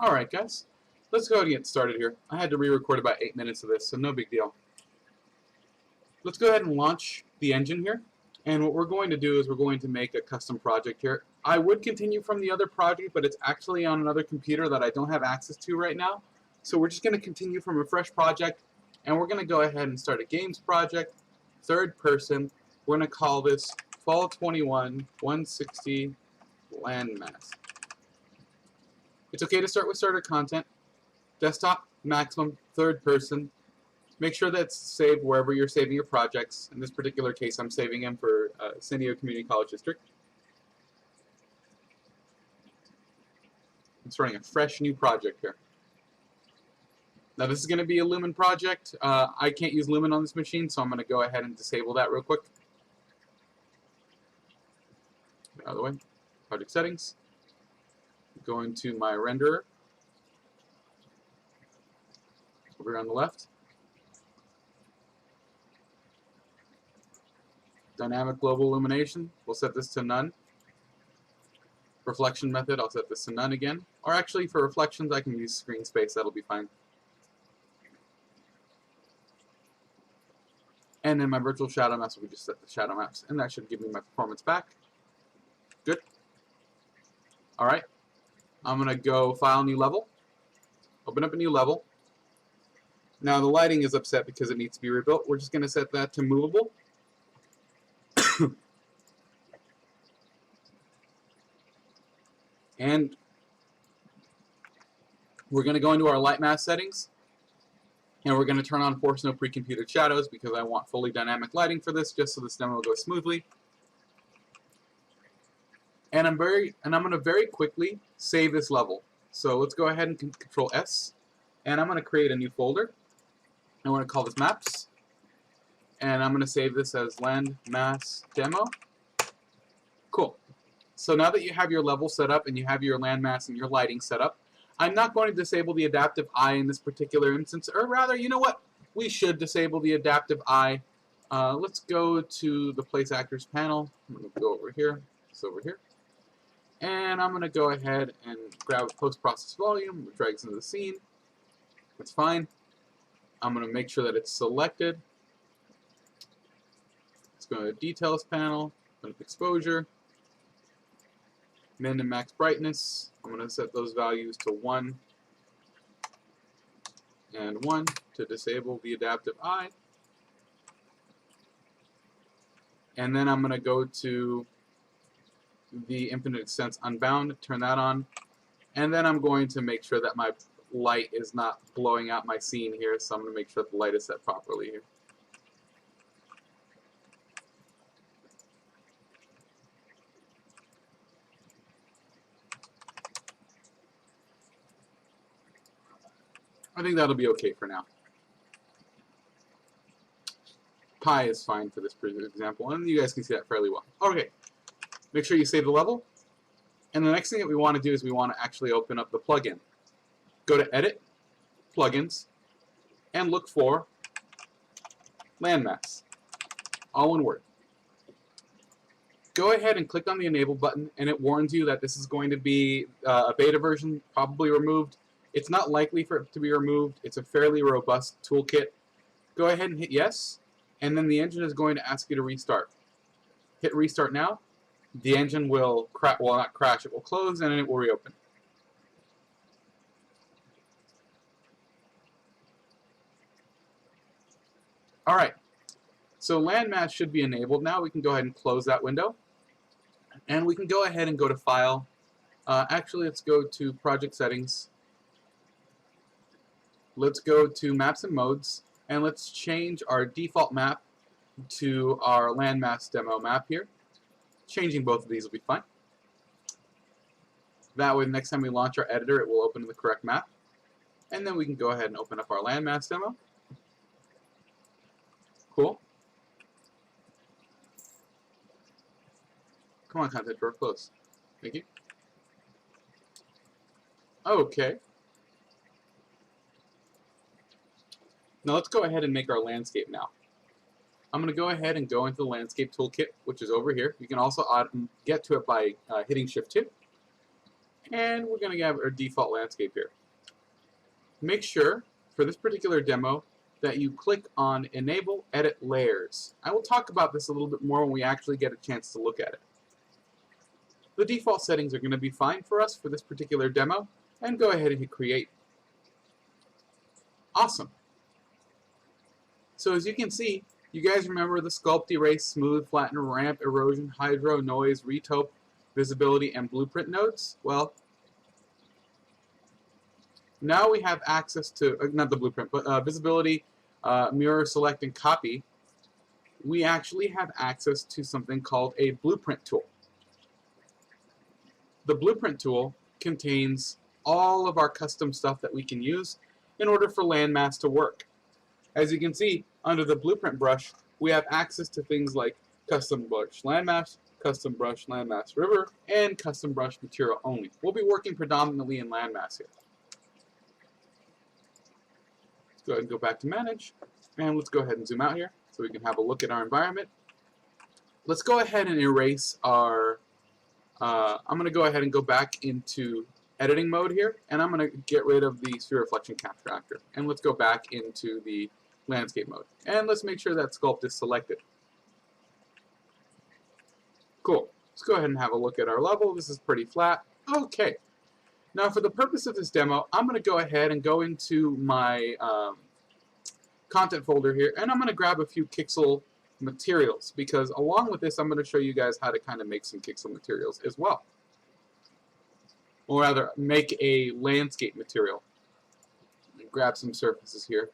Alright guys, let's go ahead and get started here. I had to re-record about 8 minutes of this, so no big deal. Let's go ahead and launch the engine here. And what we're going to do is we're going to make a custom project here. I would continue from the other project, but it's actually on another computer that I don't have access to right now. So we're just going to continue from a fresh project, and we're going to go ahead and start a games project, third person. We're going to call this Fall 21 160 Landmass. It's okay to start with starter content. Desktop, maximum, third person. Make sure that's saved wherever you're saving your projects. In this particular case, I'm saving them for San Diego Community College District. I'm starting a fresh new project here. Now this is going to be a Lumen project. I can't use Lumen on this machine, so I'm going to go ahead and disable that real quick. Out of the way. Project settings. Go into my renderer. Over here on the left. Dynamic global illumination, we'll set this to none. Reflection method, I'll set this to none again. Or actually, for reflections, I can use screen space, that'll be fine. And then my virtual shadow maps, we just set the shadow maps, and that should give me my performance back. Good. Alright, I'm going to go File, New Level. Open up a new level. Now the lighting is upset because it needs to be rebuilt. We're just going to set that to movable. And we're going to go into our light mask settings, and we're going to turn on Force No Pre-Computed Shadows because I want fully dynamic lighting for this, just so this demo will go smoothly. And I'm going to very quickly save this level. So let's go ahead and Control S, and I'm going to create a new folder. I'm going to call this Maps, and I'm going to save this as Landmass Demo. Cool. So now that you have your level set up and you have your landmass and your lighting set up, I'm not going to disable the adaptive eye in this particular instance, or rather, you know what? We should disable the adaptive eye. Let's go to the Place Actors panel. I'm going to go over here. It's over here. And I'm going to go ahead and grab Post-Process Volume, which drags into the scene. That's fine. I'm going to make sure that it's selected. Let's go to the Details panel, go to Exposure. Min and max brightness, I'm going to set those values to 1 and 1 to disable the adaptive eye. And then I'm going to go to the Infinite Extents Unbound, turn that on. And then I'm going to make sure that my light is not blowing out my scene here, so I'm going to make sure that the light is set properly here. I think that'll be okay for now. Pi is fine for this example, and you guys can see that fairly well. Okay, make sure you save the level. And the next thing that we want to do is we want to actually open up the plugin. Go to Edit, Plugins, and look for Landmass, all one word. Go ahead and click on the Enable button, and it warns you that this is going to be a beta version, probably removed. It's not likely for it to be removed. It's a fairly robust toolkit. Go ahead and hit yes, and then the engine is going to ask you to restart. Hit restart now. The engine will not crash, it will close, and then it will reopen. Alright, so Landmass should be enabled now. We can go ahead and close that window. And we can go ahead and go to File. Actually, let's go to Project Settings. Let's go to Maps and Modes, and let's change our default map to our Landmass demo map here. Changing both of these will be fine. That way, the next time we launch our editor, it will open in the correct map. And then we can go ahead and open up our Landmass demo. Cool. Come on, content drawer, close. Thank you. Okay. Now let's go ahead and make our landscape now. I'm going to go ahead and go into the landscape toolkit, which is over here. You can also get to it by hitting Shift 2. And we're going to have our default landscape here. Make sure, for this particular demo, that you click on Enable Edit Layers. I will talk about this a little bit more when we actually get a chance to look at it. The default settings are going to be fine for us for this particular demo, and go ahead and hit Create. Awesome. So as you can see, you guys remember the sculpt, erase, smooth, flatten, ramp, erosion, hydro, noise, retope, visibility, and blueprint nodes? Well, now we have access to, not the blueprint, but visibility, mirror, select, and copy. We actually have access to something called a blueprint tool. The blueprint tool contains all of our custom stuff that we can use in order for Landmass to work. As you can see, under the blueprint brush, we have access to things like custom brush landmass, custom brush landmass river, and custom brush material only. We'll be working predominantly in landmass here. Let's go ahead and go back to manage, and let's go ahead and zoom out here so we can have a look at our environment. Let's go ahead and erase our, I'm going to go ahead and go back into editing mode here, and I'm going to get rid of the sphere reflection capture actor, and let's go back into the landscape mode, and let's make sure that sculpt is selected. Cool. Let's go ahead and have a look at our level. This is pretty flat. Okay. Now for the purpose of this demo, I'm going to go ahead and go into my content folder here, and I'm going to grab a few Kixel materials, because along with this I'm going to show you guys how to kind of make some Kixel materials as well. Or rather, make a landscape material. Grab some surfaces here.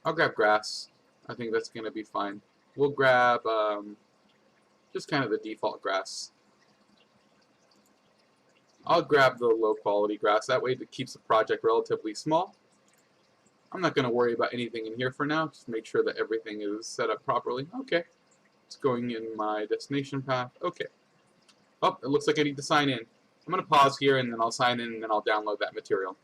I'll grab grass. I think that's going to be fine. We'll grab just kind of the default grass. I'll grab the low quality grass. That way it keeps the project relatively small. I'm not going to worry about anything in here for now. Just make sure that everything is set up properly. Okay. It's going in my destination path. Okay. Oh, it looks like I need to sign in. I'm going to pause here, and then I'll sign in, and then I'll download that material.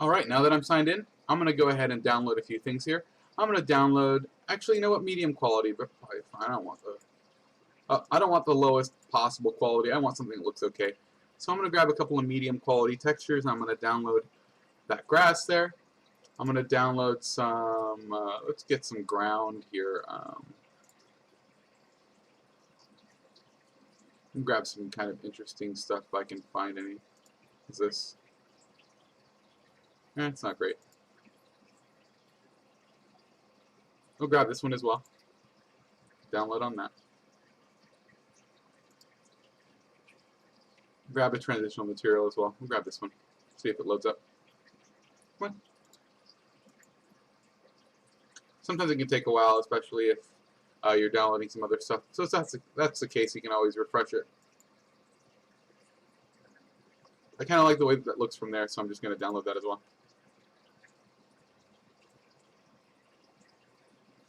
Alright, now that I'm signed in, I'm going to go ahead and download a few things here. I'm going to download, actually, you know what, medium quality, but probably fine. I don't want the lowest possible quality. I want something that looks okay. So I'm going to grab a couple of medium quality textures, and I'm going to download that grass there. I'm going to download some, let's get some ground here. Grab some kind of interesting stuff if I can find any. Is this? It's not great. We'll grab this one as well. Download on that. Grab a transitional material as well. We'll grab this one. See if it loads up. Come on. Sometimes it can take a while, especially if you're downloading some other stuff. So if that's the case, you can always refresh it. I kind of like the way that looks from there, so I'm just going to download that as well.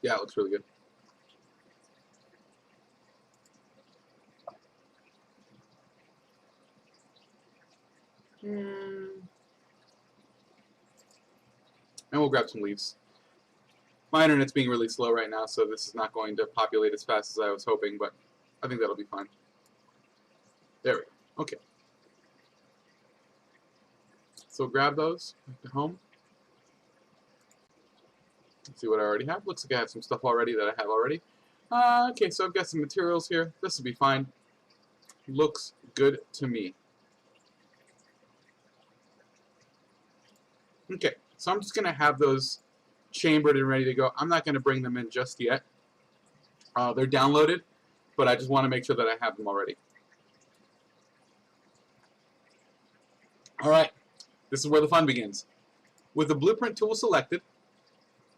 Yeah, it looks really good. And we'll grab some leaves. My internet's being really slow right now, so this is not going to populate as fast as I was hoping, but I think that'll be fine. There we go. Okay. So grab those back to home. Let's see what I already have. Looks like I have some stuff already that I have already. Okay, so I've got some materials here. This will be fine. Looks good to me. Okay, so I'm just going to have those chambered and ready to go. I'm not going to bring them in just yet. They're downloaded, but I just want to make sure that I have them already. Alright, this is where the fun begins. With the blueprint tool selected,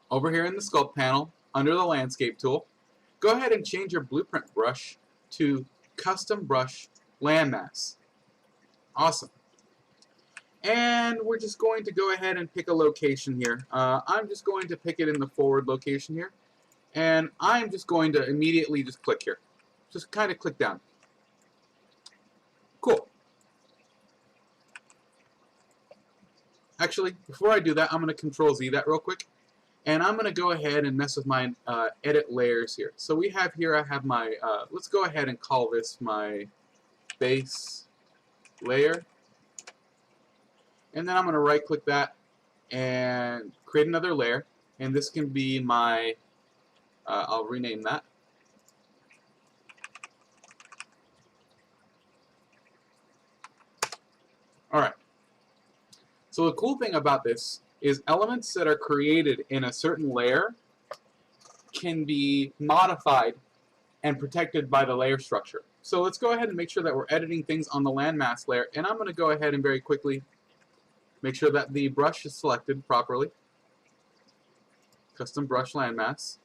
over here in the sculpt panel, under the landscape tool, go ahead and change your blueprint brush to custom brush landmass. Awesome. And we're just going to go ahead and pick a location here. I'm just going to pick it in the forward location here. And I'm just going to immediately just click here. Just kind of click down. Cool. Actually, before I do that, I'm going to Control-Z that real quick. And I'm going to go ahead and mess with my edit layers here. So we have here, I have my, let's go ahead and call this my base layer, and then I'm going to right click that and create another layer, and this can be my, I'll rename that. Alright, so the cool thing about this is elements that are created in a certain layer can be modified and protected by the layer structure. So let's go ahead and make sure that we're editing things on the landmass layer, and I'm going to go ahead and very quickly make sure that the brush is selected properly. Custom brush landmass.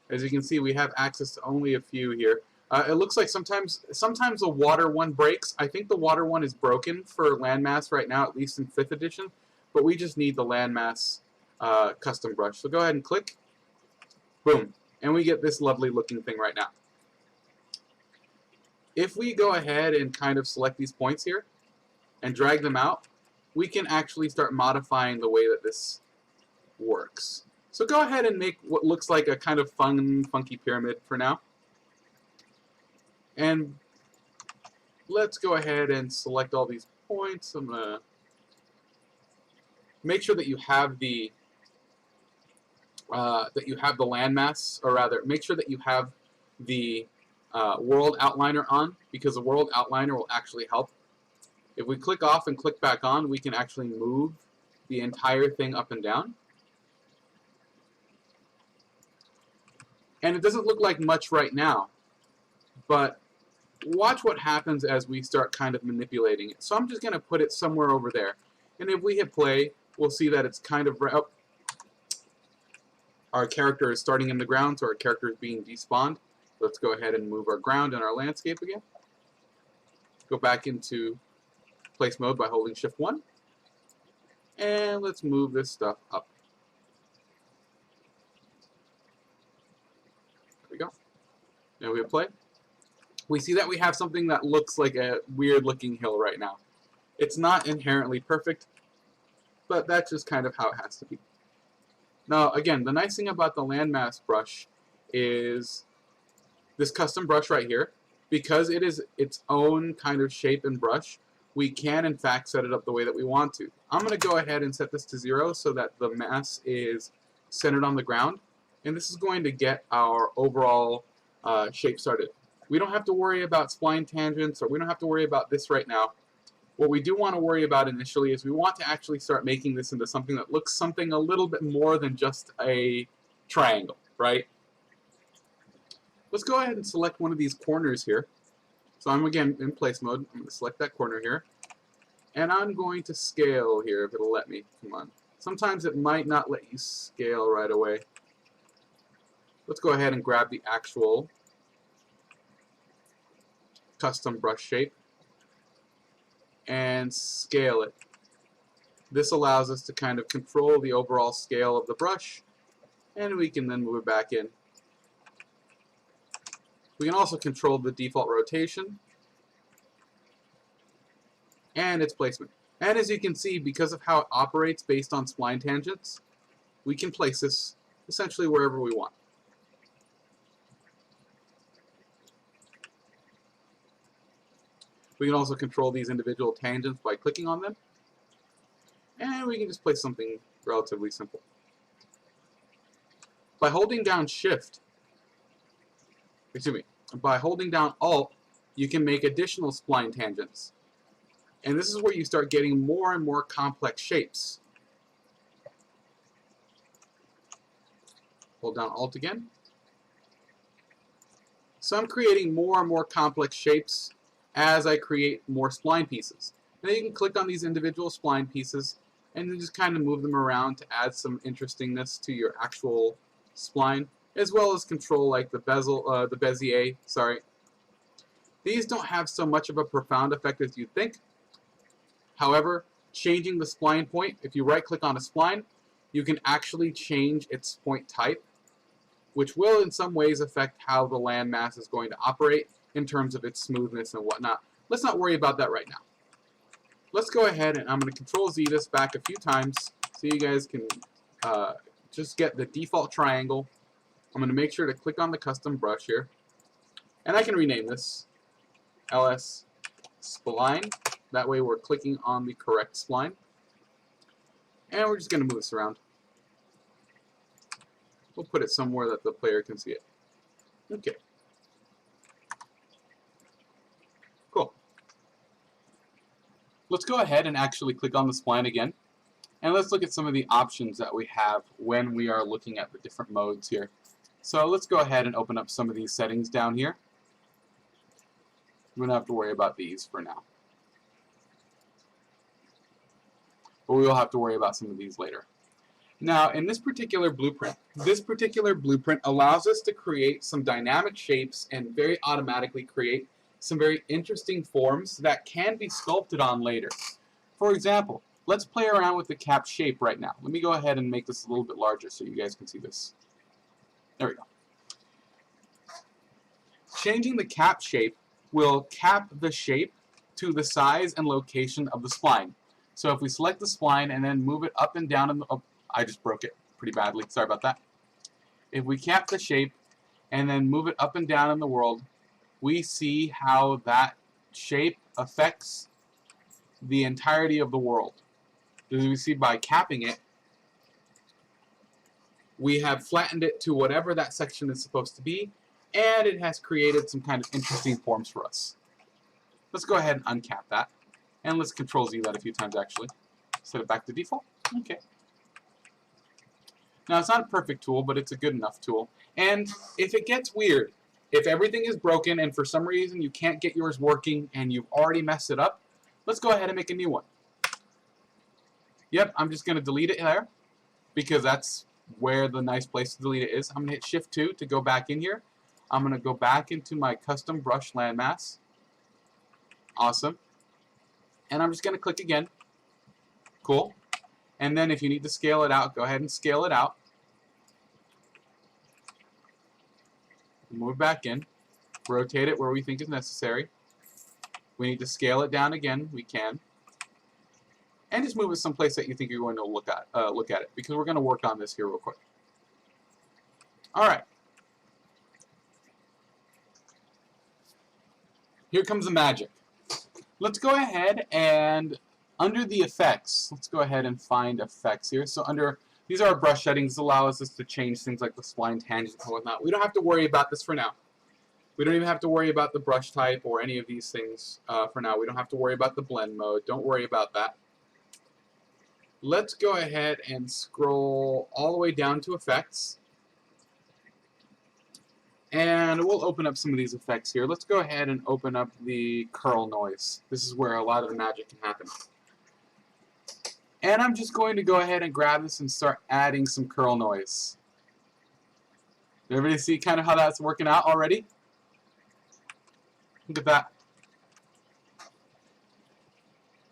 As you can see, we have access to only a few here. It looks like sometimes the water one breaks. I think the water one is broken for landmass right now, at least in 5th edition, but we just need the landmass custom brush. So go ahead and click. Boom. And we get this lovely looking thing right now. If we go ahead and kind of select these points here and drag them out, we can actually start modifying the way that this works. So go ahead and make what looks like a kind of fun, funky pyramid for now. And let's go ahead and select all these points. I'm going to make sure that you have the landmass, or rather, make sure that you have the world outliner on, because the world outliner will actually help. If we click off and click back on, we can actually move the entire thing up and down. And it doesn't look like much right now, but watch what happens as we start kind of manipulating it. So I'm just going to put it somewhere over there. And if we hit play, we'll see that it's kind of... Oh, our character is starting in the ground, so our character is being despawned. Let's go ahead and move our ground and our landscape again. Go back into place mode by holding Shift 1. And let's move this stuff up. There we go. Now we hit play. We see that we have something that looks like a weird looking hill right now. It's not inherently perfect, but that's just kind of how it has to be. Now again, the nice thing about the landmass brush is this custom brush right here. Because it is its own kind of shape and brush, we can in fact set it up the way that we want to. I'm going to go ahead and set this to 0 so that the mass is centered on the ground, and this is going to get our overall shape started. We don't have to worry about spline tangents, or we don't have to worry about this right now. What we do want to worry about initially is we want to actually start making this into something that looks something a little bit more than just a triangle, right? Let's go ahead and select one of these corners here. So I'm again in place mode. I'm going to select that corner here. And I'm going to scale here if it'll let me. Come on. Sometimes it might not let you scale right away. Let's go ahead and grab the actual custom brush shape and scale it. This allows us to kind of control the overall scale of the brush, and we can then move it back in. We can also control the default rotation and its placement. And as you can see, because of how it operates based on spline tangents, we can place this essentially wherever we want. We can also control these individual tangents by clicking on them. And we can just place something relatively simple. By holding down Shift, by holding down Alt, you can make additional spline tangents. And this is where you start getting more and more complex shapes. Hold down Alt again. So I'm creating more and more complex shapes as I create more spline pieces. And then you can click on these individual spline pieces and then just kind of move them around to add some interestingness to your actual spline, as well as control like the bezel, the Bezier, sorry. These don't have so much of a profound effect as you'd think. However, changing the spline point, if you right click on a spline, you can actually change its point type, which will in some ways affect how the landmass is going to operate in terms of its smoothness and whatnot. Let's not worry about that right now. Let's go ahead and I'm going to Control Z this back a few times so you guys can just get the default triangle. I'm going to make sure to click on the custom brush here. And I can rename this LS Spline. That way we're clicking on the correct spline. And we're just going to move this around. We'll put it somewhere that the player can see it. Okay. Cool. Let's go ahead and actually click on the spline again. And let's look at some of the options that we have when we are looking at the different modes here. So let's go ahead and open up some of these settings down here. We don't have to worry about these for now. But we will have to worry about some of these later. Now, in this particular blueprint allows us to create some dynamic shapes and very automatically create some very interesting forms that can be sculpted on later. For example, let's play around with the cap shape right now. Let me go ahead and make this a little bit larger so you guys can see this. There we go. Changing the cap shape will cap the shape to the size and location of the spline. So if we select the spline and then move it up and down, oh, I just broke it pretty badly. Sorry about that. If we cap the shape and then move it up and down in the world, we see how that shape affects the entirety of the world. As we see, by capping it, we have flattened it to whatever that section is supposed to be, and it has created some kind of interesting forms for us. Let's go ahead and uncap that. And let's Control-Z that a few times, actually. Set it back to default. Okay. Now, it's not a perfect tool, but it's a good enough tool. And if it gets weird, if everything is broken and for some reason you can't get yours working and you've already messed it up, let's go ahead and make a new one. Yep, I'm just going to delete it there because that's where the nice place to delete it is. I'm going to hit Shift-2 to go back in here. I'm going to go back into my custom brush landmass. Awesome. And I'm just going to click again. Cool. And then if you need to scale it out, go ahead and scale it out. Move back in. Rotate it where we think is necessary. We need to scale it down again. We can. And just move it someplace that you think you're going to look at it, because we're going to work on this here real quick. All right. Here comes the magic. Let's go ahead and under the effects, let's go ahead and find effects here. So under these are our brush settings, allows us to change things like the spline tangents and whatnot. We don't have to worry about this for now. We don't even have to worry about the brush type or any of these things for now. We don't have to worry about the blend mode. Don't worry about that. Let's go ahead and scroll all the way down to effects. And we'll open up some of these effects here. Let's go ahead and open up the curl noise. This is where a lot of the magic can happen. And I'm just going to go ahead and grab this and start adding some curl noise. Everybody see kind of how that's working out already? Look at that.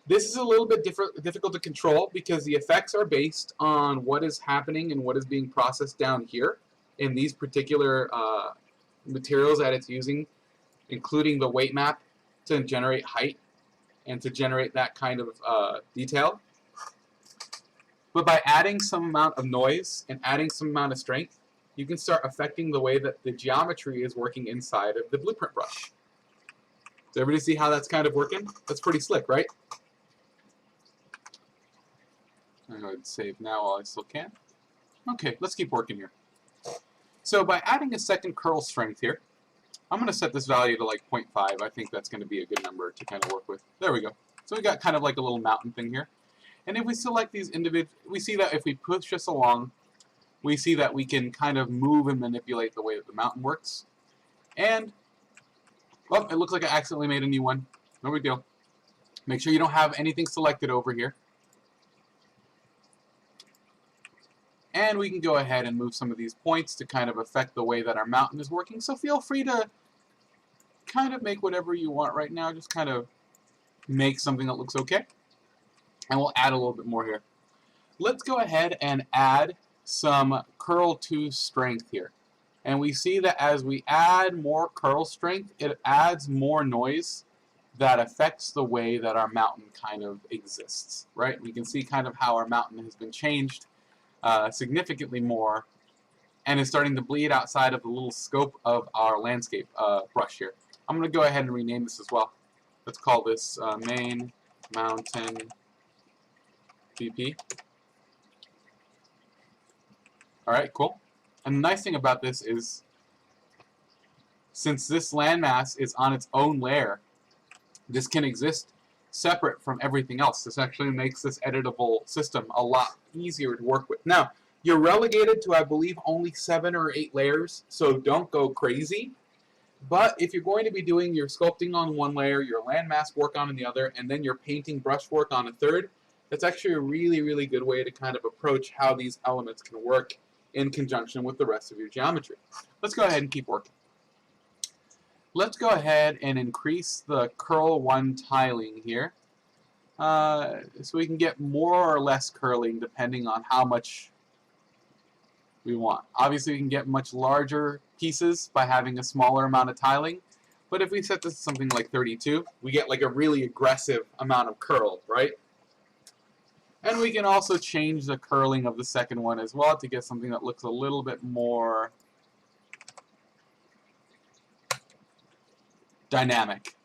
This is a little bit difficult to control because the effects are based on what is happening and what is being processed down here in these particular materials that it's using, including the weight map to generate height and to generate that kind of detail. But by adding some amount of noise and adding some amount of strength, you can start affecting the way that the geometry is working inside of the blueprint brush. Does everybody see how that's kind of working? That's pretty slick, right? I'm going to save now while I still can. Okay, let's keep working here. So by adding a second curl strength here, I'm going to set this value to like 0.5. I think that's going to be a good number to kind of work with. There we go. So we got kind of like a little mountain thing here. And if we select these individual, we see that if we push this along, we see that we can kind of move and manipulate the way that the mountain works. And, well, it looks like I accidentally made a new one. No big deal. Make sure you don't have anything selected over here. And we can go ahead and move some of these points to kind of affect the way that our mountain is working. So feel free to kind of make whatever you want right now. Just kind of make something that looks okay. And we'll add a little bit more here. Let's go ahead and add some curl to strength here. And we see that as we add more curl strength, it adds more noise that affects the way that our mountain kind of exists, right? We can see kind of how our mountain has been changed significantly more and is starting to bleed outside of the little scope of our landscape brush here. I'm going to go ahead and rename this as well. Let's call this main mountain BP. Alright, cool. And the nice thing about this is, since this landmass is on its own layer, this can exist separate from everything else. This actually makes this editable system a lot easier to work with. Now, you're relegated to, I believe, only 7 or 8 layers, so don't go crazy. But if you're going to be doing your sculpting on one layer, your landmass work on the other, and then your painting brushwork on a third, that's actually a really, really good way to kind of approach how these elements can work in conjunction with the rest of your geometry. Let's go ahead and keep working. Let's go ahead and increase the curl 1 tiling here, so we can get more or less curling depending on how much we want. Obviously, we can get much larger pieces by having a smaller amount of tiling, but if we set this to something like 32, we get like a really aggressive amount of curl, right? And we can also change the curling of the second one as well to get something that looks a little bit more dynamic.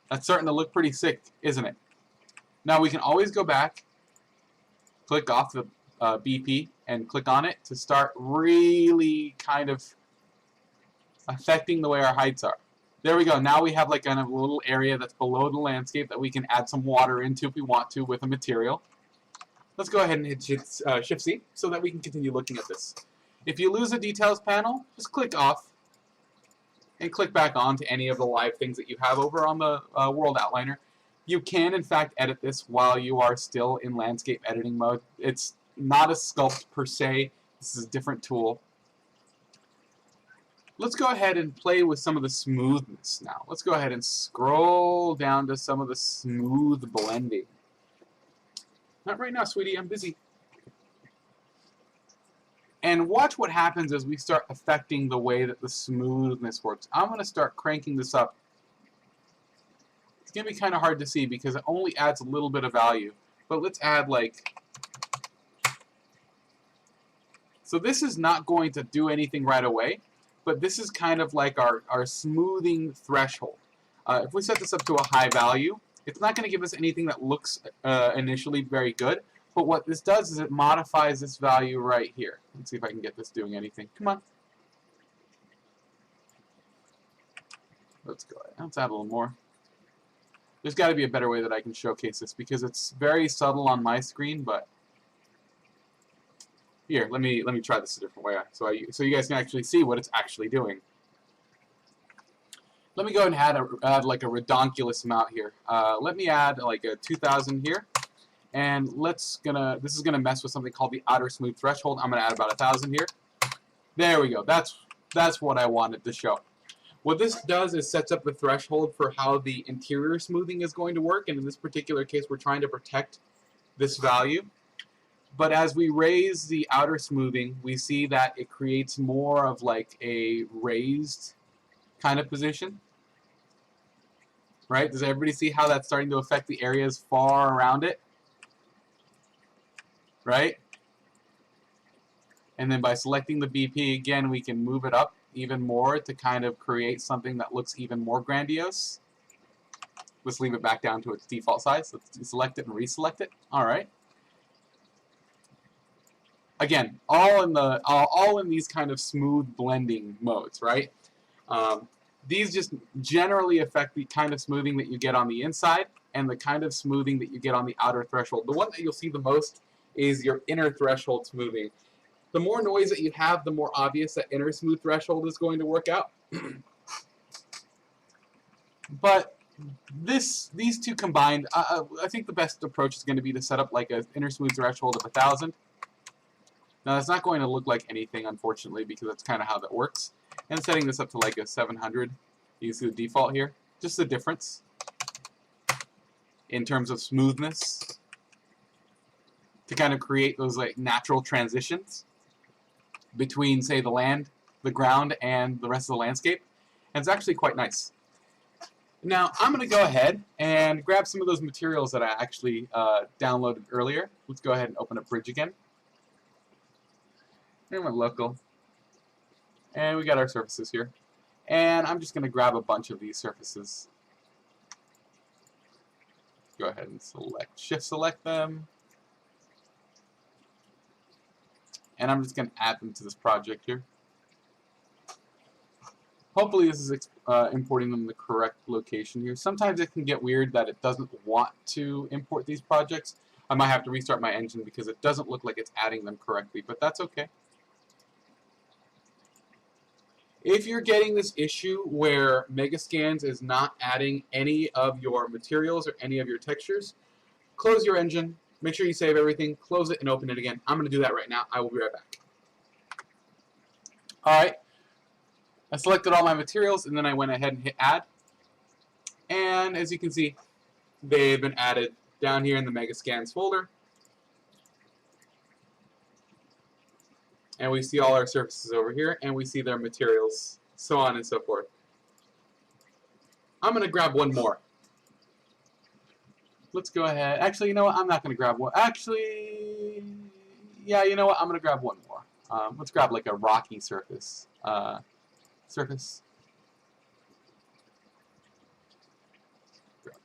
That's starting to look pretty sick, isn't it? Now we can always go back, click off the BP, and click on it to start really kind of affecting the way our heights are. There we go. Now we have like kind of a little area that's below the landscape that we can add some water into if we want to with a material. Let's go ahead and hit Shift-C so that we can continue looking at this. If you lose the details panel, just click off and click back on to any of the live things that you have over on the World Outliner. You can, in fact, edit this while you are still in landscape editing mode. It's not a sculpt per se. This is a different tool. Let's go ahead and play with some of the smoothness now. Let's go ahead and scroll down to some of the smooth blending. Not right now, sweetie. I'm busy. And watch what happens as we start affecting the way that the smoothness works. I'm going to start cranking this up. It's going to be kind of hard to see because it only adds a little bit of value. But let's add like... So this is not going to do anything right away, but this is kind of like our smoothing threshold. If we set this up to a high value, it's not going to give us anything that looks initially very good. But what this does is it modifies this value right here. Let's see if I can get this doing anything. Come on. Let's go ahead. Let's add a little more. There's got to be a better way that I can showcase this because it's very subtle on my screen, but here, let me try this a different way so you guys can actually see what it's actually doing. Let me go and add like a redonkulous amount here. Let me add like a 2,000 here. And this is gonna mess with something called the outer smooth threshold. I'm gonna add about 1,000 here. There we go. That's what I wanted to show. What this does is sets up the threshold for how the interior smoothing is going to work. And in this particular case, we're trying to protect this value. But as we raise the outer smoothing, we see that it creates more of like a raised kind of position. Right? Does everybody see how that's starting to affect the areas far around it? Right? And then by selecting the BP again, we can move it up even more to kind of create something that looks even more grandiose. Let's leave it back down to its default size. Let's select it and reselect it. All right. Again, all in these kind of smooth blending modes, right? These just generally affect the kind of smoothing that you get on the inside and the kind of smoothing that you get on the outer threshold. The one that you'll see the most is your inner threshold smoothing. The more noise that you have, the more obvious that inner smooth threshold is going to work out. But these two combined, I think the best approach is going to be to set up like an inner smooth threshold of 1,000. Now that's not going to look like anything, unfortunately, because that's kind of how that works. And setting this up to like a 700, you see the default here. Just the difference in terms of smoothness to kind of create those like natural transitions between, say, the land, the ground, and the rest of the landscape. And it's actually quite nice. Now, I'm going to go ahead and grab some of those materials that I actually downloaded earlier. Let's go ahead and open up Bridge again. And we're local. And we got our surfaces here. And I'm just going to grab a bunch of these surfaces. Go ahead and shift select them. And I'm just going to add them to this project here. Hopefully this is importing them in the correct location here. Sometimes it can get weird that it doesn't want to import these projects. I might have to restart my engine because it doesn't look like it's adding them correctly, but that's okay. If you're getting this issue where Megascans is not adding any of your materials or any of your textures, close your engine, make sure you save everything, close it, and open it again. I'm going to do that right now. I will be right back. Alright, I selected all my materials and then I went ahead and hit add. And as you can see, they've been added down here in the Megascans folder. And we see all our surfaces over here, and we see their materials, so on and so forth. I'm going to grab one more. Let's go ahead. Actually, you know what? I'm not going to grab one. Actually, yeah, you know what? I'm going to grab one more. Let's grab like a rocky surface. Kind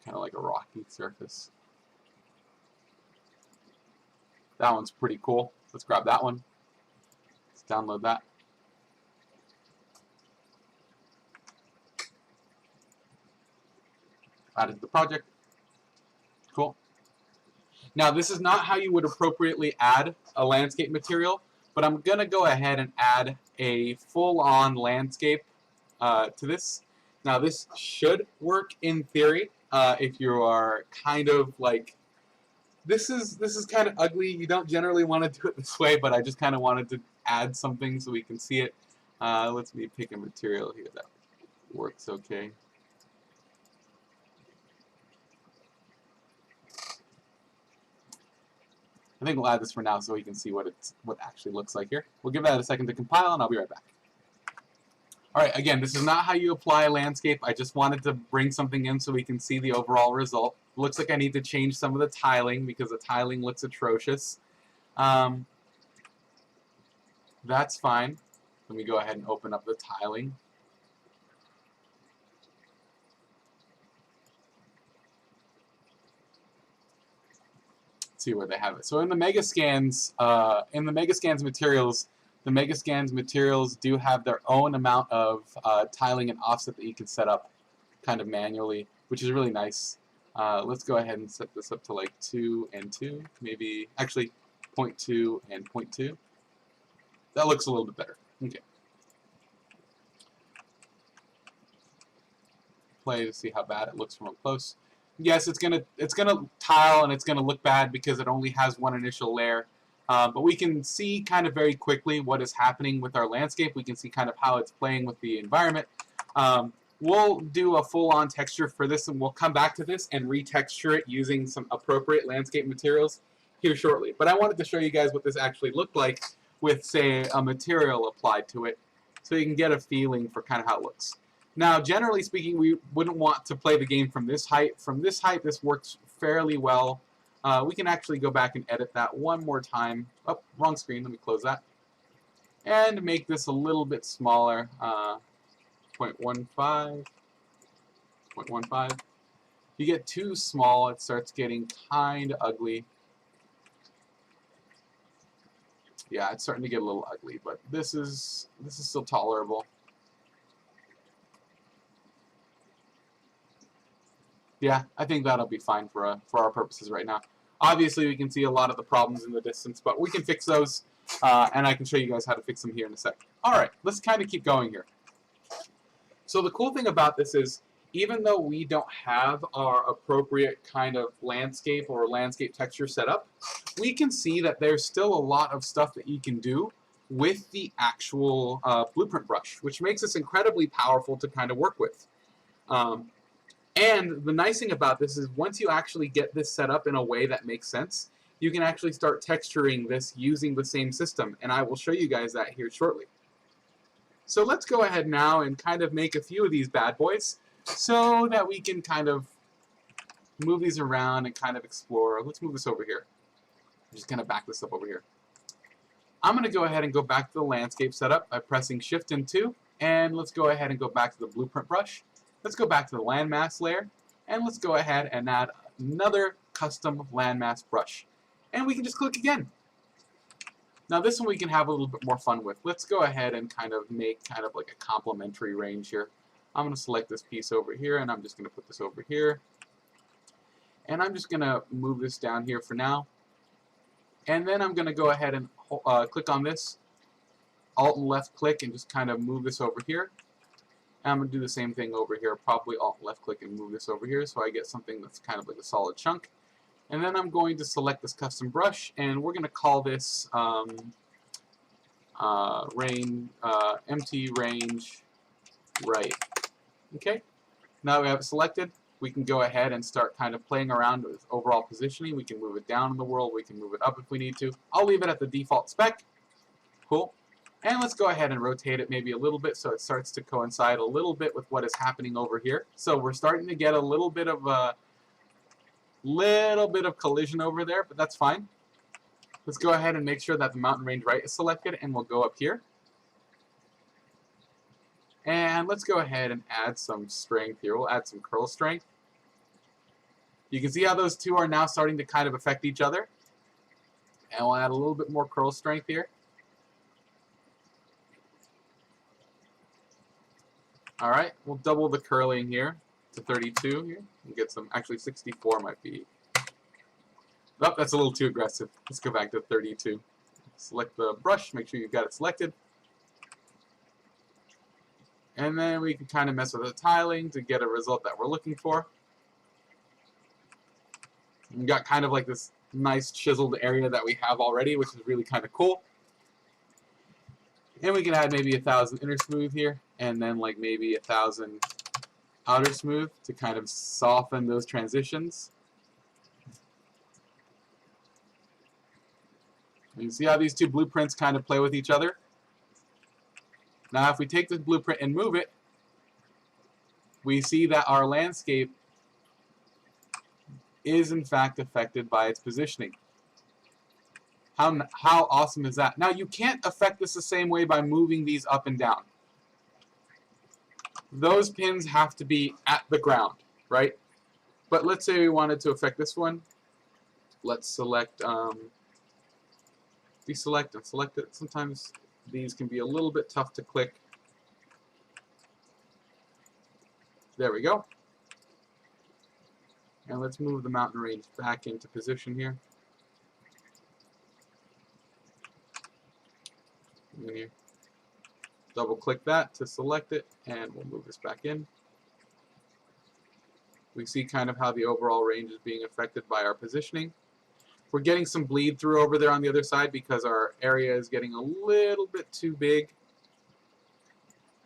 of like a rocky surface. That one's pretty cool. Let's grab that one. Let's download that. Add it to the project. Cool. Now this is not how you would appropriately add a landscape material, but I'm going to go ahead and add a full-on landscape to this. Now this should work in theory if you are kind of like, this is kind of ugly. You don't generally want to do it this way, but I just kind of wanted to add something so we can see it. Let's pick a material here that works okay. I think we'll add this for now so we can see what it actually looks like here. We'll give that a second to compile and I'll be right back. Alright, again, this is not how you apply a landscape. I just wanted to bring something in so we can see the overall result. Looks like I need to change some of the tiling because the tiling looks atrocious. That's fine. Let me go ahead and open up the tiling. See where they have it. So in the Megascans materials, the Megascans materials do have their own amount of tiling and offset that you can set up kind of manually, which is really nice. Let's go ahead and set this up to like 2 and 2, maybe actually 0.2 and 0.2. That looks a little bit better. Okay. Play to see how bad it looks from up close. Yes, it's gonna tile and it's gonna look bad because it only has one initial layer. But we can see kind of very quickly what is happening with our landscape. We can see kind of how it's playing with the environment. We'll do a full-on texture for this, and we'll come back to this and retexture it using some appropriate landscape materials here shortly. But I wanted to show you guys what this actually looked like with, say, a material applied to it, so you can get a feeling for kind of how it looks. Now, generally speaking, we wouldn't want to play the game from this height. From this height, this works fairly well. We can actually go back and edit that one more time. Oh, wrong screen. Let me close that. And make this a little bit smaller. 0.15. 0.15. If you get too small, it starts getting kind of ugly. Yeah, it's starting to get a little ugly, but this is still tolerable. Yeah, I think that'll be fine for our purposes right now. Obviously, we can see a lot of the problems in the distance, but we can fix those, and I can show you guys how to fix them here in a sec. All right, let's kind of keep going here. So the cool thing about this is, even though we don't have our appropriate kind of landscape or landscape texture set up, we can see that there's still a lot of stuff that you can do with the actual blueprint brush, which makes this incredibly powerful to kind of work with. And the nice thing about this is once you actually get this set up in a way that makes sense, you can actually start texturing this using the same system, and I will show you guys that here shortly. So let's go ahead now and kind of make a few of these bad boys so that we can kind of move these around and kind of explore. Let's move this over here. I'm just going to back this up over here. I'm going to go ahead and go back to the landscape setup by pressing Shift and 2, and let's go ahead and go back to the blueprint brush. Let's go back to the landmass layer, and let's go ahead and add another custom landmass brush. And we can just click again. Now this one we can have a little bit more fun with. Let's go ahead and kind of make kind of like a complementary range here. I'm going to select this piece over here, and I'm just going to put this over here. And I'm just going to move this down here for now. And then I'm going to go ahead and click on this, Alt and left click, and just kind of move this over here. And I'm going to do the same thing over here, probably Alt and left click and move this over here so I get something that's kind of like a solid chunk. And then I'm going to select this custom brush, and we're going to call this empty range right. Okay, now we have it selected. We can go ahead and start kind of playing around with overall positioning. We can move it down in the world. We can move it up if we need to. I'll leave it at the default spec. Cool. And let's go ahead and rotate it maybe a little bit so it starts to coincide a little bit with what is happening over here. So we're starting to get a little bit of collision over there, but that's fine. Let's go ahead and make sure that the mountain range right is selected, and we'll go up here. And let's go ahead and add some strength here. We'll add some curl strength. You can see how those two are now starting to kind of affect each other. And we'll add a little bit more curl strength here. Alright, we'll double the curling here to 32 here. We'll get some, actually 64 might be. Oh, that's a little too aggressive. Let's go back to 32. Select the brush, make sure you've got it selected. And then we can kind of mess with the tiling to get a result that we're looking for. We've got kind of like this nice chiseled area that we have already, which is really kind of cool. And we can add maybe 1,000 inner smooth here, and then like maybe 1,000 outer smooth to kind of soften those transitions. You can see how these two blueprints kind of play with each other. Now if we take this blueprint and move it, we see that our landscape is in fact affected by its positioning. How awesome is that? Now you can't affect this the same way by moving these up and down. Those pins have to be at the ground, right? But let's say we wanted to affect this one. Let's select, deselect and select it. Sometimes these can be a little bit tough to click. There we go. And let's move the mountain range back into position here. Double click that to select it, and we'll move this back in. We see kind of how the overall range is being affected by our positioning. We're getting some bleed through over there on the other side because our area is getting a little bit too big.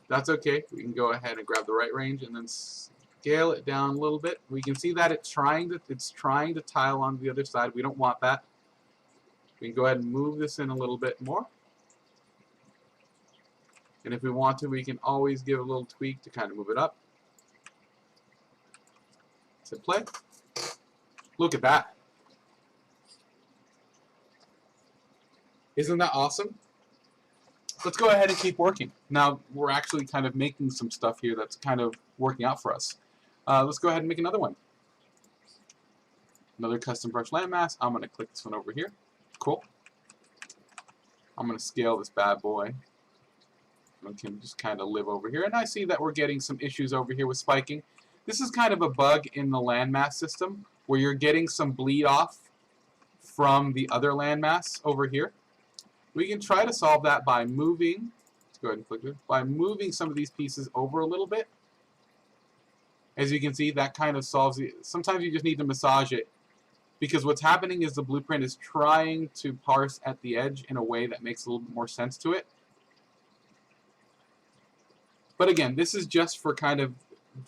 That's okay. We can go ahead and grab the right range and then scale it down a little bit. We can see that it's trying to tile on the other side. We don't want that. We can go ahead and move this in a little bit more. And if we want to, we can always give a little tweak to kind of move it up. Hit play. Look at that. Isn't that awesome? Let's go ahead and keep working. Now we're actually kind of making some stuff here that's kind of working out for us. Let's go ahead and make another one. Another custom brush landmass. I'm going to click this one over here. Cool. I'm going to scale this bad boy. We can just kind of live over here. And I see that we're getting some issues over here with spiking. This is kind of a bug in the landmass system where you're getting some bleed off from the other landmass over here. We can try to solve that by moving, let's go ahead and click it, by moving some of these pieces over a little bit. As you can see, that kind of solves it. Sometimes you just need to massage it because what's happening is the blueprint is trying to parse at the edge in a way that makes a little bit more sense to it. But again, this is just for kind of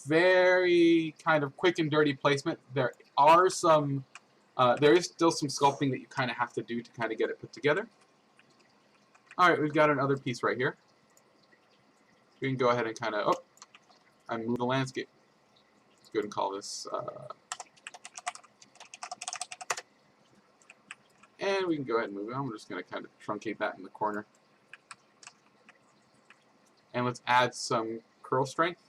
very kind of quick and dirty placement. There are some, there is still some sculpting that you kind of have to do to kind of get it put together. All right, we've got another piece right here. We can go ahead and kind of, oh, I move the landscape. Let's go ahead and call this, and we can go ahead and move it on. We're just going to kind of truncate that in the corner. And let's add some curl strength.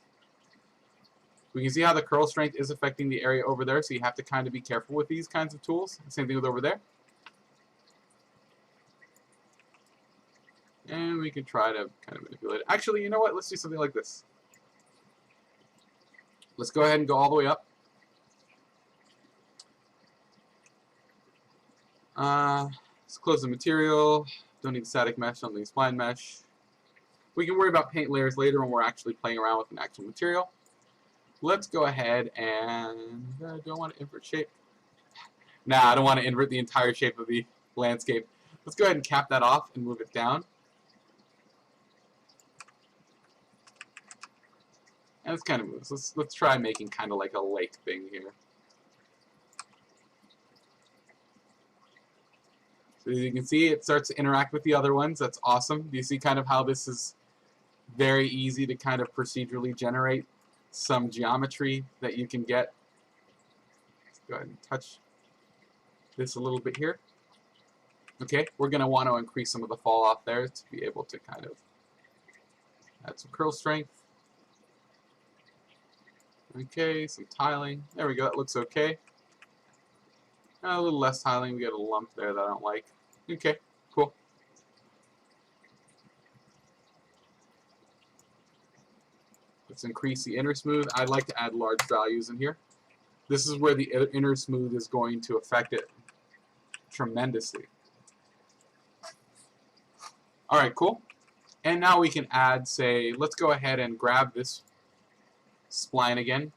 We can see how the curl strength is affecting the area over there, so you have to kind of be careful with these kinds of tools. Same thing with over there. And we can try to kind of manipulate it. Actually, you know what? Let's do something like this. Let's go ahead and go all the way up. Let's close the material. Don't need static mesh, don't need spline mesh. We can worry about paint layers later when we're actually playing around with an actual material. Let's go ahead and... do I want to invert shape? Nah, I don't want to invert the entire shape of the landscape. Let's go ahead and cap that off and move it down. And let's kind of move. Let's try making kind of like a lake thing here. So as you can see, it starts to interact with the other ones. That's awesome. Do you see kind of how this is very easy to kind of procedurally generate some geometry that you can get? Let's go ahead and touch this a little bit here. Okay, we're going to want to increase some of the fall off there to be able to kind of add some curl strength. Okay, some tiling. There we go, it looks okay. A little less tiling, we got a lump there that I don't like. Okay, cool. Let's increase the inner smooth. I'd like to add large values in here. This is where the inner smooth is going to affect it tremendously. Alright, cool. And now we can add, say, let's go ahead and grab this spline again.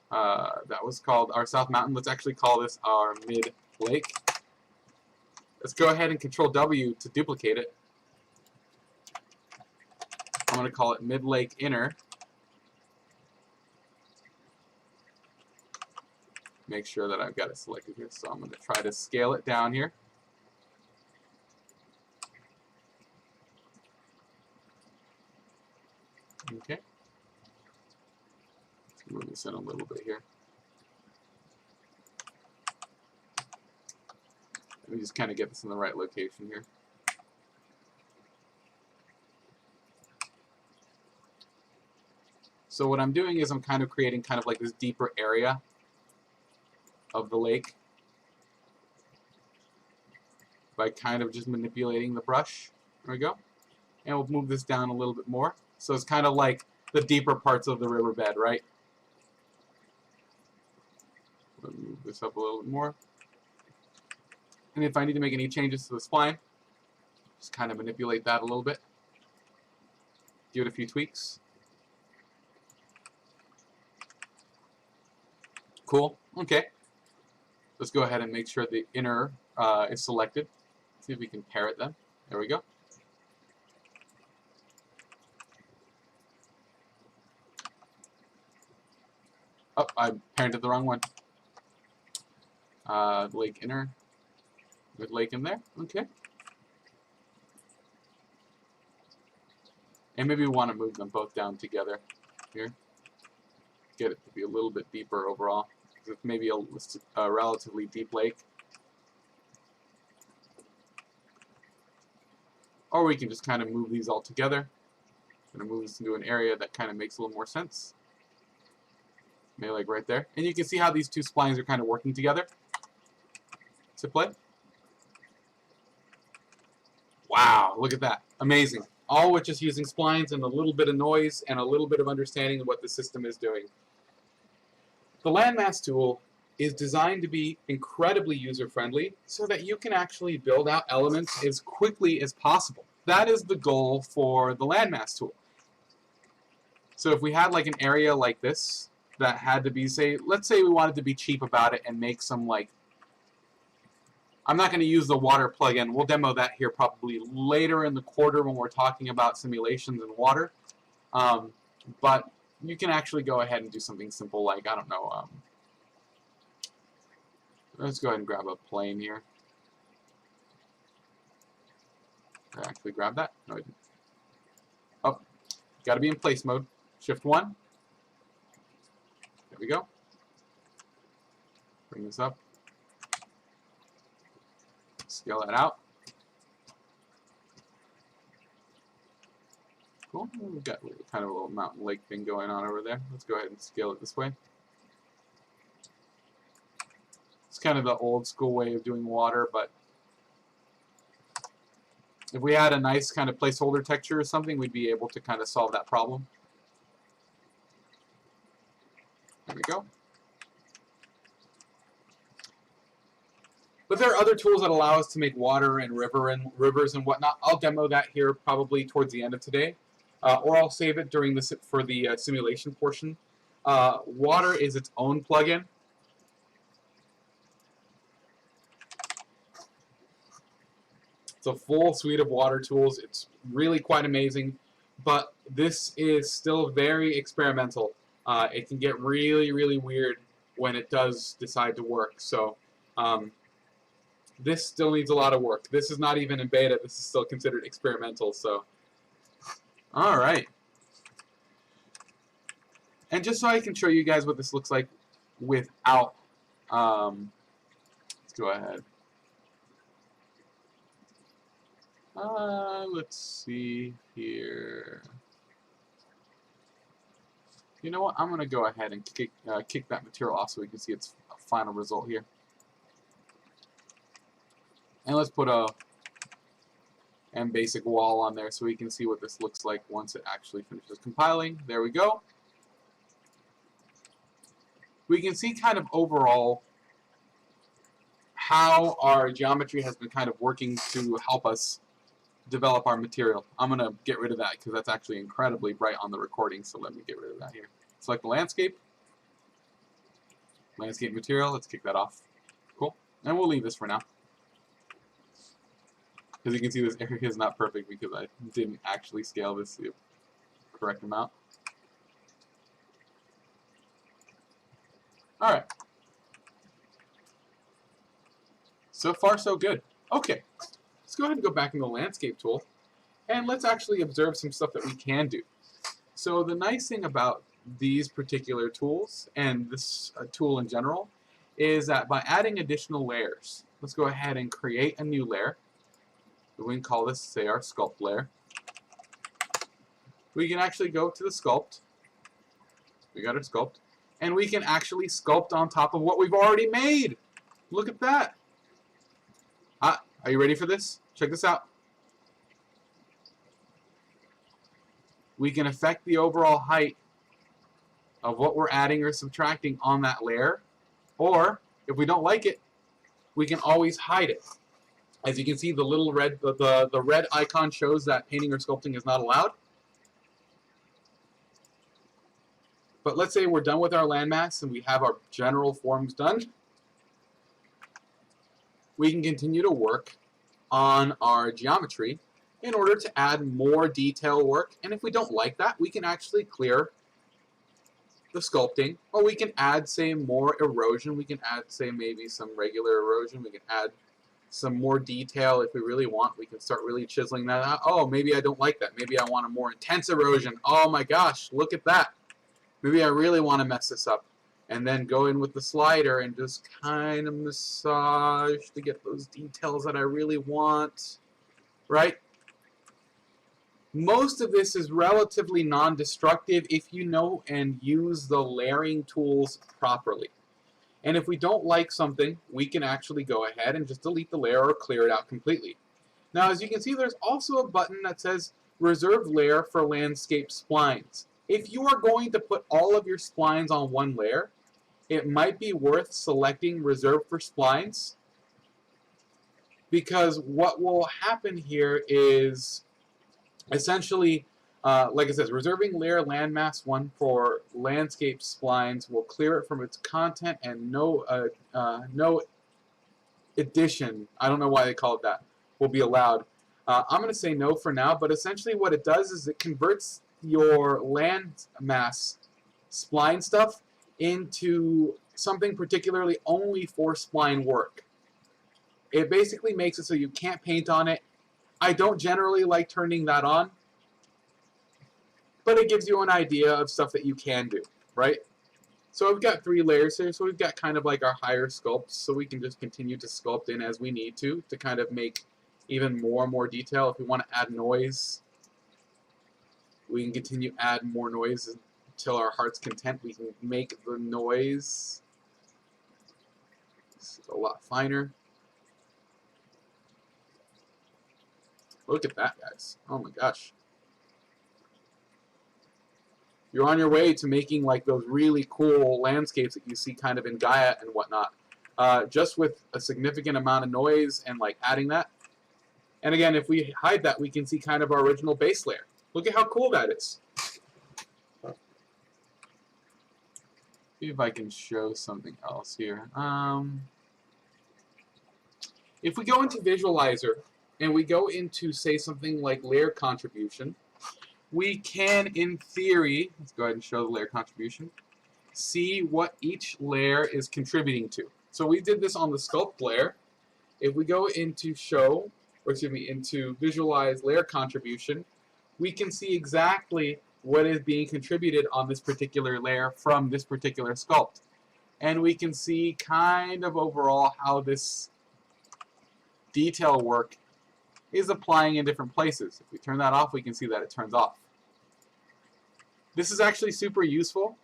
That was called our South Mountain. Let's actually call this our Mid Lake. Let's go ahead and Control W to duplicate it. I'm going to call it Mid Lake Inner. Make sure that I've got it selected here. So I'm going to try to scale it down here. Okay. Let's move this in a little bit here. Let me just kind of get this in the right location here. So what I'm doing is I'm kind of creating kind of like this deeper area of the lake by kind of just manipulating the brush. There we go. And we'll move this down a little bit more. So it's kind of like the deeper parts of the riverbed, right? We'll move this up a little bit more. And if I need to make any changes to the spline, just kind of manipulate that a little bit. Give it a few tweaks. Cool. Okay. Let's go ahead and make sure the inner is selected. See if we can pair it then. There we go. Oh, I parented the wrong one. Lake inner. Good lake in there. Okay. And maybe we want to move them both down together here. Get it to be a little bit deeper overall. It's maybe a relatively deep lake. Or we can just kind of move these all together. I'm going to move this into an area that kind of makes a little more sense. Maybe like right there. And you can see how these two splines are kind of working together. To play. Wow, look at that. Amazing. All with just using splines and a little bit of noise and a little bit of understanding of what the system is doing. The Landmass tool is designed to be incredibly user-friendly so that you can actually build out elements as quickly as possible. That is the goal for the Landmass tool. So if we had like an area like this that had to be, say, let's say we wanted to be cheap about it and make some like, I'm not going to use the water plugin. We'll demo that here probably later in the quarter when we're talking about simulations in water. But you can actually go ahead and do something simple like, I don't know, let's go ahead and grab a plane here. Did I actually grab that? No, I didn't. Oh, got to be in place mode. Shift 1. There we go. Bring this up. Scale that out. Cool. We've got kind of a little mountain lake thing going on over there. Let's go ahead and scale it this way. kind of the old school way of doing water, but if we had a nice kind of placeholder texture or something, we'd be able to kind of solve that problem. There we go. But there are other tools that allow us to make water and rivers and whatnot. I'll demo that here probably towards the end of today, or I'll save it during the for the simulation portion. Water is its own plugin. It's a full suite of water tools. It's really quite amazing, but this is still very experimental. It can get really, really weird when it does decide to work. So this still needs a lot of work. This is not even in beta. This is still considered experimental. So, all right. And just so I can show you guys what this looks like without, let's go ahead. Let's see here. You know what? I'm going to go ahead and kick that material off so we can see its final result here. And let's put a basic wall on there so we can see what this looks like once it actually finishes compiling. There we go. We can see kind of overall how our geometry has been kind of working to help us develop our material. I'm going to get rid of that because that's actually incredibly bright on the recording, so let me get rid of that here. Select the landscape. Landscape material, let's kick that off. Cool. And we'll leave this for now. As you can see, this area is not perfect because I didn't actually scale this to the correct amount. Alright. So far, so good. Okay. Let's go ahead and go back in the landscape tool and let's actually observe some stuff that we can do. So the nice thing about these particular tools and this tool in general is that by adding additional layers, let's go ahead and create a new layer. We can call this, say, our sculpt layer. We can actually go to the sculpt. We got our sculpt. And we can actually sculpt on top of what we've already made. Look at that. Are you ready for this? Check this out. We can affect the overall height of what we're adding or subtracting on that layer. Or, if we don't like it, we can always hide it. As you can see, the little red, the red icon shows that painting or sculpting is not allowed. But let's say we're done with our landmass and we have our general forms done. We can continue to work on our geometry in order to add more detail work. And if we don't like that, we can actually clear the sculpting, or we can add, say, more erosion. We can add, say, maybe some regular erosion. We can add some more detail if we really want. We can start really chiseling that out. Oh, maybe I don't like that. Maybe I want a more intense erosion. Oh my gosh, look at that. Maybe I really want to mess this up. And then go in with the slider and just kind of massage to get those details that I really want. Right? Most of this is relatively non-destructive if you know and use the layering tools properly. And if we don't like something, we can actually go ahead and just delete the layer or clear it out completely. Now, as you can see, there's also a button that says Reserve Layer for Landscape Splines. If you are going to put all of your splines on one layer, it might be worth selecting Reserve for Splines, because what will happen here is essentially, like it says, reserving layer landmass 1 for landscape splines will clear it from its content, and no addition, I don't know why they call it that, will be allowed. I'm going to say no for now, but essentially what it does is it converts your landmass spline stuff into something particularly only for spline work. It basically makes it so you can't paint on it. I don't generally like turning that on, but it gives you an idea of stuff that you can do, right? So we've got 3 layers here, so we've got kind of like our higher sculpts, so we can just continue to sculpt in as we need to kind of make even more and more detail. If we want to add noise, we can continue to add more noise until our heart's content. We can make the noise This is a lot finer. Look at that, guys. Oh my gosh. You're on your way to making like those really cool landscapes that you see kind of in Gaia and whatnot. Just with a significant amount of noise and like adding that. And again, if we hide that, we can see kind of our original base layer. Look at how cool that is. See if I can show something else here. If we go into Visualizer and we go into, say, something like layer contribution, we can, in theory, let's go ahead and show the layer contribution, see what each layer is contributing to. So we did this on the sculpt layer. If we go into show, or excuse me, into visualize layer contribution, we can see exactly what is being contributed on this particular layer from this particular sculpt. And we can see kind of overall how this detail work is applying in different places. If we turn that off, we can see that it turns off. This is actually super useful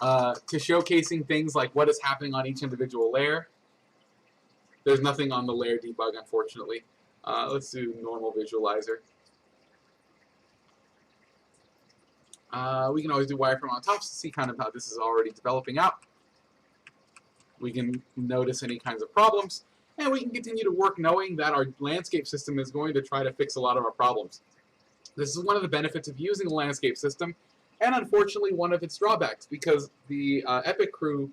to showcasing things like what is happening on each individual layer. There's nothing on the layer debug, unfortunately. Let's do normal visualizer. We can always do wireframe on top to see kind of how this is already developing out. We can notice any kinds of problems, and we can continue to work knowing that our landscape system is going to try to fix a lot of our problems. This is one of the benefits of using a landscape system, and unfortunately one of its drawbacks, because the Epic crew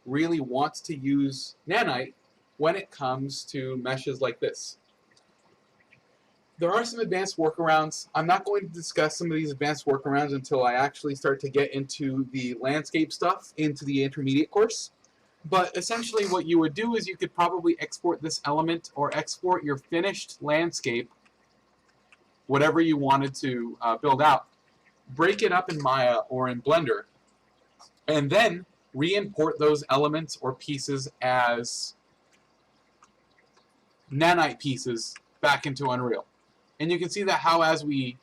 really wants to use Nanite when it comes to meshes like this. There are some advanced workarounds. I'm not going to discuss some of these advanced workarounds until I actually start to get into the landscape stuff into the intermediate course. But essentially what you would do is you could probably export this element or export your finished landscape, whatever you wanted to build out, break it up in Maya or in Blender, and then re-import those elements or pieces as Nanite pieces back into Unreal. And you can see that how as we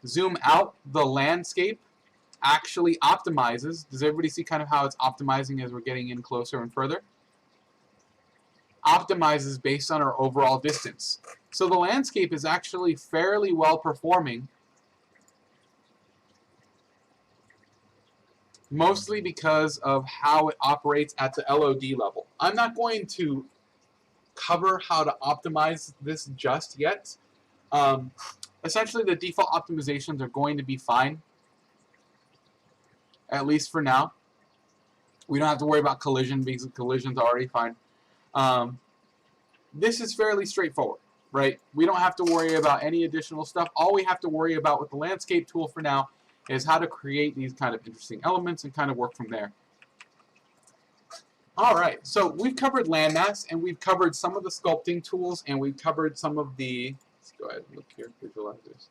zoom out, the landscape actually optimizes. Does everybody see kind of how it's optimizing as we're getting in closer and further? Optimizes based on our overall distance. So the landscape is actually fairly well performing, mostly because of how it operates at the LOD level. I'm not going to cover how to optimize this just yet. Essentially, the default optimizations are going to be fine, at least for now. We don't have to worry about collision because collision's already fine. This is fairly straightforward, right? We don't have to worry about any additional stuff. All we have to worry about with the landscape tool for now is how to create these kind of interesting elements and kind of work from there. Alright, so we've covered landmass, and we've covered some of the sculpting tools, and we've covered some of the, let's go ahead and look here, visualizers.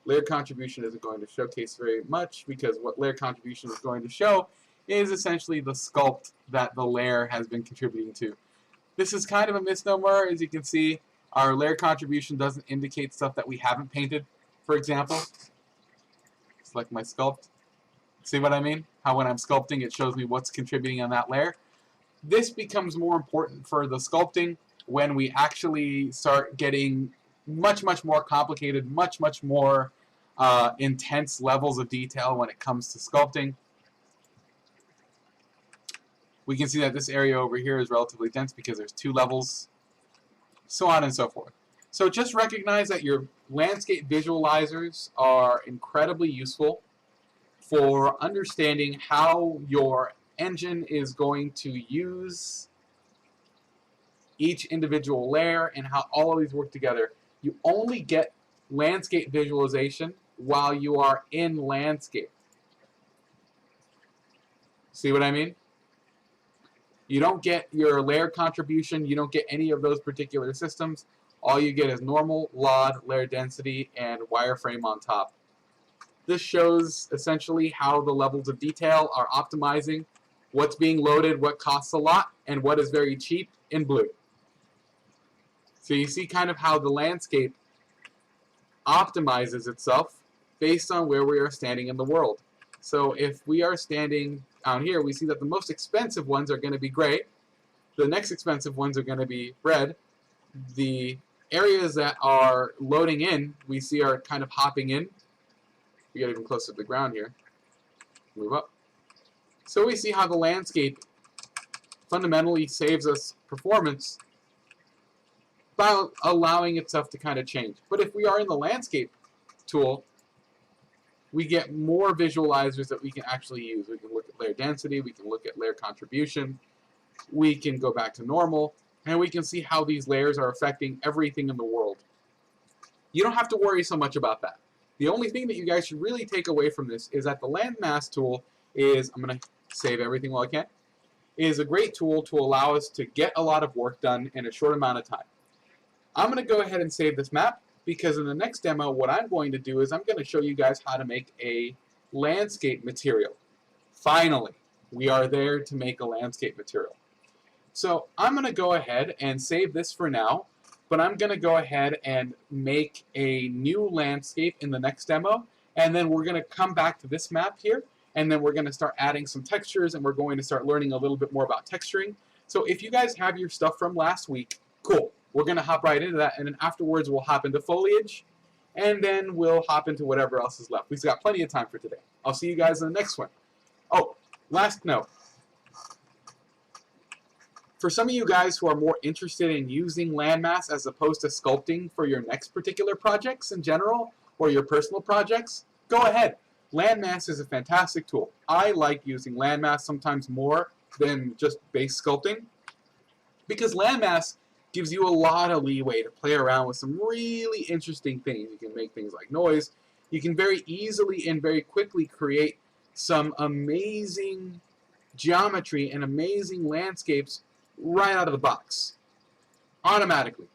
Layer contribution isn't going to showcase very much, because what layer contribution is going to show is essentially the sculpt that the layer has been contributing to. This is kind of a misnomer. As you can see, our layer contribution doesn't indicate stuff that we haven't painted. For example, select my sculpt. See what I mean? How when I'm sculpting, it shows me what's contributing on that layer. This becomes more important for the sculpting when we actually start getting much more complicated, much more intense levels of detail when it comes to sculpting. We can see that this area over here is relatively dense because there's 2 levels, so on and so forth. So just recognize that your landscape visualizers are incredibly useful for understanding how your engine is going to use each individual layer and how all of these work together. You only get landscape visualization while you are in landscape. See what I mean? You don't get your layer contribution, you don't get any of those particular systems. All you get is normal, LOD, layer density, and wireframe on top. This shows essentially how the levels of detail are optimizing what's being loaded, what costs a lot, and what is very cheap in blue. So you see kind of how the landscape optimizes itself based on where we are standing in the world. So if we are standing down here, we see that the most expensive ones are going to be gray. The next expensive ones are going to be red. The areas that are loading in, we see are kind of hopping in. We get even closer to the ground here. Move up. So we see how the landscape fundamentally saves us performance by allowing itself to kind of change. But if we are in the landscape tool, we get more visualizers that we can actually use. We can look at layer density, we can look at layer contribution, we can go back to normal, and we can see how these layers are affecting everything in the world. You don't have to worry so much about that. The only thing that you guys should really take away from this is that the Landmass tool is, I'm going to save everything while I can, is a great tool to allow us to get a lot of work done in a short amount of time. I'm going to go ahead and save this map because in the next demo what I'm going to do is I'm going to show you guys how to make a landscape material. Finally, we are there to make a landscape material. So I'm going to go ahead and save this for now, but I'm going to go ahead and make a new landscape in the next demo, and then we're going to come back to this map here, and then we're going to start adding some textures, and we're going to start learning a little bit more about texturing. So if you guys have your stuff from last week, cool. We're going to hop right into that, and then afterwards we'll hop into foliage, and then we'll hop into whatever else is left. We've got plenty of time for today. I'll see you guys in the next one. Oh, last note. For some of you guys who are more interested in using Landmass as opposed to sculpting for your next particular projects in general, or your personal projects, go ahead. Landmass is a fantastic tool. I like using Landmass sometimes more than just base sculpting, because Landmass gives you a lot of leeway to play around with some really interesting things. You can make things like noise. You can very easily and very quickly create some amazing geometry and amazing landscapes right out of the box, automatically.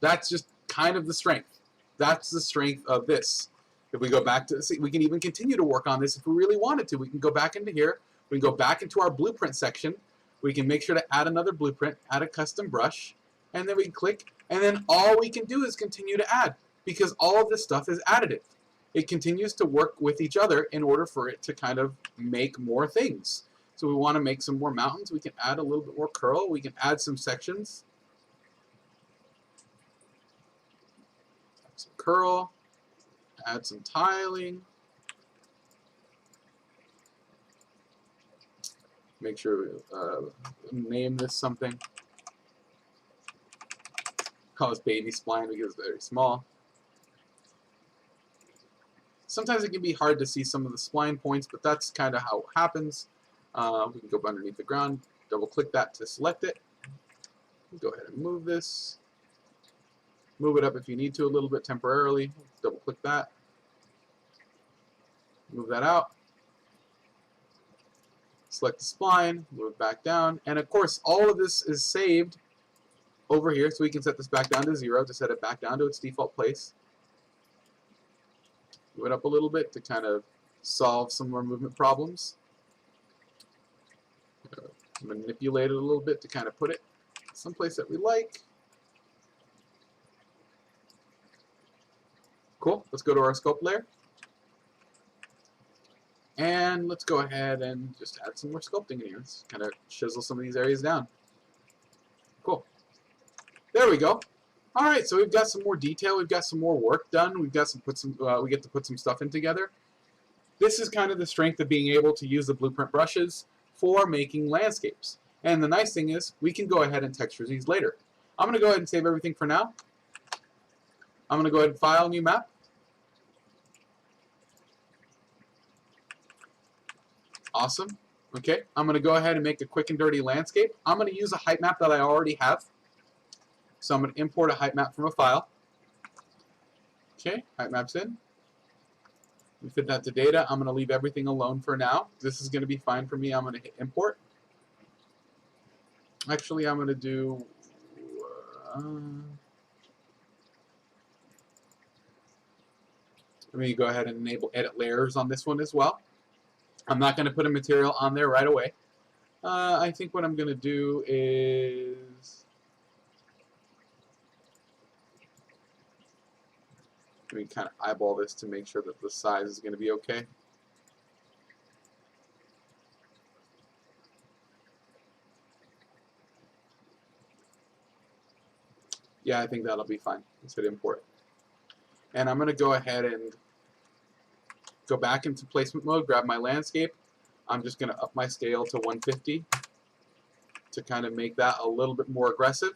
That's just kind of the strength. That's the strength of this. If we go back to, see, we can even continue to work on this if we really wanted to. We can go back into here. We can go back into our blueprint section. We can make sure to add another blueprint, add a custom brush, and then we can click, and then all we can do is continue to add, because all of this stuff is additive. It continues to work with each other in order for it to kind of make more things. So we want to make some more mountains. We can add a little bit more curl. We can add some sections. Add some curl. Add some tiling. Make sure we name this something. Call this baby spline because it's very small. Sometimes it can be hard to see some of the spline points, but that's kind of how it happens. We can go underneath the ground, double click that to select it. Go ahead and move this. Move it up if you need to a little bit temporarily. Double click that. Move that out. Select the spline, move it back down, and of course all of this is saved over here, so we can set this back down to 0 to set it back down to its default place. Move it up a little bit to kind of solve some more movement problems. Manipulate it a little bit to kind of put it someplace that we like. Cool. Let's go to our sculpt layer. And let's go ahead and just add some more sculpting in here. Let's kind of chisel some of these areas down. Cool. There we go. All right, so we've got some more detail. We've got some more work done. We've got we get to put some stuff in together. This is kind of the strength of being able to use the blueprint brushes for making landscapes. And the nice thing is we can go ahead and texture these later. I'm going to go ahead and save everything for now. I'm going to go ahead and file new map. Awesome. Okay, I'm going to go ahead and make a quick and dirty landscape. I'm going to use a height map that I already have. So I'm going to import a height map from a file. Okay, height map's in. We fit that to data. I'm going to leave everything alone for now. This is going to be fine for me. I'm going to hit import. Actually, I'm going to do... let me go ahead and enable edit layers on this one as well. I'm not going to put a material on there right away. I think what I'm going to do is... let me kind of eyeball this to make sure that the size is going to be okay. Yeah, I think that'll be fine. Let's hit import. And I'm going to go ahead and go back into placement mode, grab my landscape. I'm just going to up my scale to 150 to kind of make that a little bit more aggressive.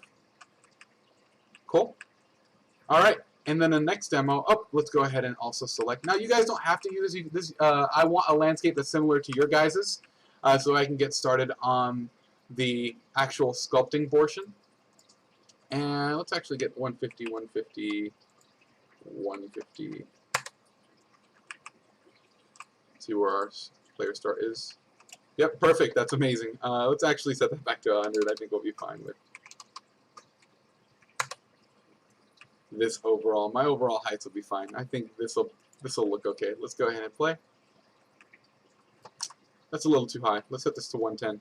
Cool. All right. And then the next demo, let's go ahead and also select. Now, you guys don't have to use this. I want a landscape that's similar to your guys's, so I can get started on the actual sculpting portion. And let's actually get 150, 150, 150. See where our player start is. Yep, perfect. That's amazing. Let's actually set that back to 100. I think we'll be fine with this overall. My overall heights will be fine. I think this will look okay. Let's go ahead and play. That's a little too high. Let's set this to 110.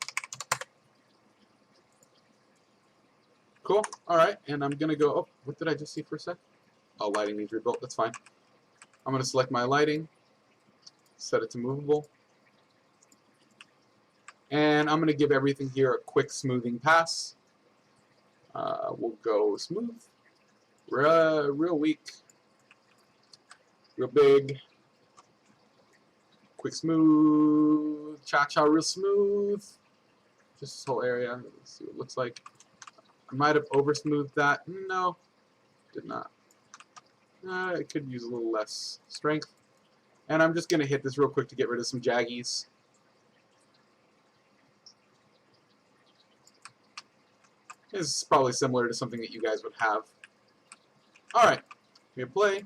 Cool. All right, and I'm gonna go. Oh, what did I just see for a sec? Oh, lighting needs rebuilt. That's fine. I'm gonna select my lighting, set it to movable, and I'm gonna give everything here a quick smoothing pass. We'll go smooth, real weak, real big, quick smooth, cha-cha real smooth. Just this whole area. Let's see what it looks like. I might have over-smoothed that. No, did not. It could use a little less strength. And I'm just going to hit this real quick to get rid of some jaggies. This is probably similar to something that you guys would have. Alright, we play.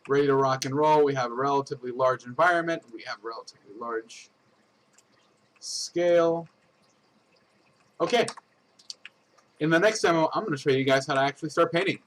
Ready to rock and roll. We have a relatively large environment. We have relatively large scale. Okay. In the next demo, I'm going to show you guys how to actually start painting.